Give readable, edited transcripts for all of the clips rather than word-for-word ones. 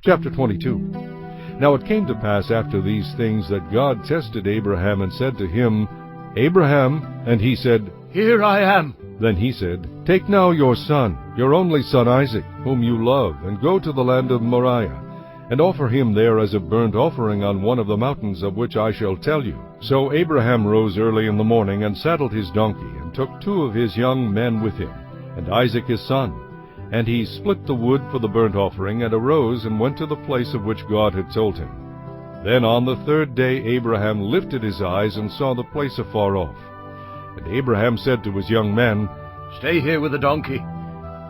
Chapter 22. Now it came to pass after these things that God tested Abraham and said to him, Abraham, and he said, Here I am. Then he said, Take now your son, your only son Isaac, whom you love, and go to the land of Moriah, and offer him there as a burnt offering on one of the mountains of which I shall tell you. So Abraham rose early in the morning, and saddled his donkey, and took 2 of his young men with him, and Isaac his son. And he split the wood for the burnt offering, and arose, and went to the place of which God had told him. Then on the 3rd day Abraham lifted his eyes, and saw the place afar off. And Abraham said to his young men, Stay here with the donkey.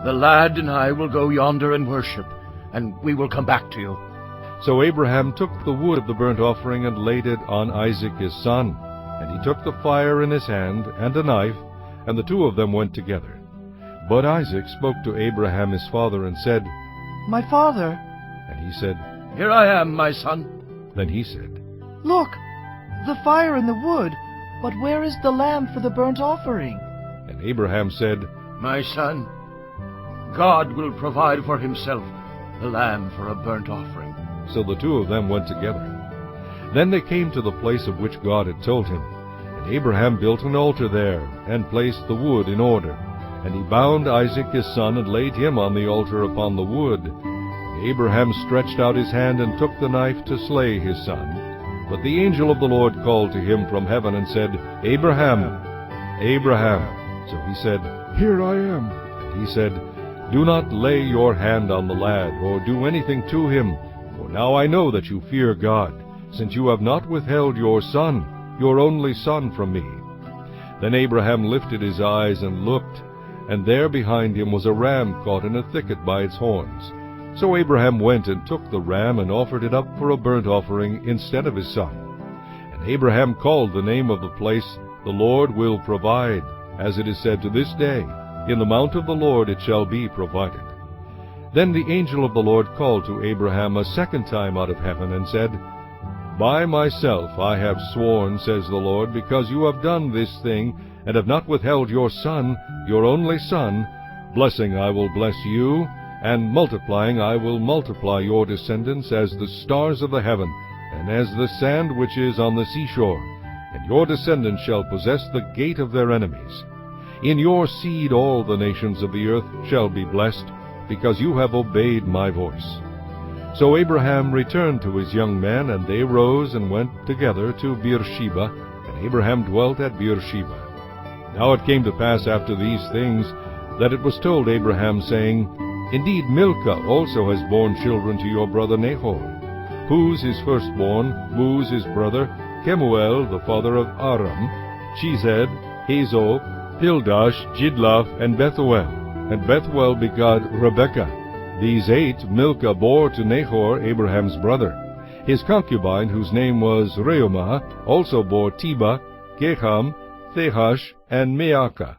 The lad and I will go yonder and worship, and we will come back to you. So Abraham took the wood of the burnt offering, and laid it on Isaac his son. And he took the fire in his hand, and a knife, and the 2 of them went together. But Isaac spoke to Abraham his father, and said, My father. And he said, Here I am, my son. Then he said, Look, the fire and the wood, but where is the lamb for the burnt offering? And Abraham said, My son, God will provide for himself the lamb for a burnt offering. So the 2 of them went together. Then they came to the place of which God had told him. And Abraham built an altar there, and placed the wood in order. And he bound Isaac his son, and laid him on the altar upon the wood. And Abraham stretched out his hand, and took the knife to slay his son. But the angel of the Lord called to him from heaven, and said, Abraham, Abraham. So he said, Here I am. And he said, Do not lay your hand on the lad, or do anything to him. For now I know that you fear God, since you have not withheld your son, your only son, from me. Then Abraham lifted his eyes and looked, and there behind him was a ram caught in a thicket by its horns. So Abraham went and took the ram, and offered it up for a burnt offering instead of his son. And Abraham called the name of the place, The Lord will provide, as it is said to this day, In the mount of the Lord it shall be provided. Then the angel of the Lord called to Abraham a second time out of heaven, and said, By myself I have sworn, says the Lord, because you have done this thing, and have not withheld your son, your only son, blessing I will bless you, and multiplying I will multiply your descendants as the stars of the heaven, and as the sand which is on the seashore. And your descendants shall possess the gate of their enemies. In your seed all the nations of the earth shall be blessed, because you have obeyed my voice. So Abraham returned to his young men, and they rose and went together to Beersheba, and Abraham dwelt at Beersheba. Now it came to pass after these things, that it was told Abraham, saying, Indeed Milcah also has borne children to your brother Nahor. Huz his firstborn, Muz his brother, Kemuel the father of Aram, Chized, Hazo, Pildash, Jidlaph, and Bethuel. And Bethuel begot Rebekah. These 8 Milcah bore to Nahor, Abraham's brother. His concubine, whose name was Reumah, also bore Tebah, Geham, Thehash, and Maacah.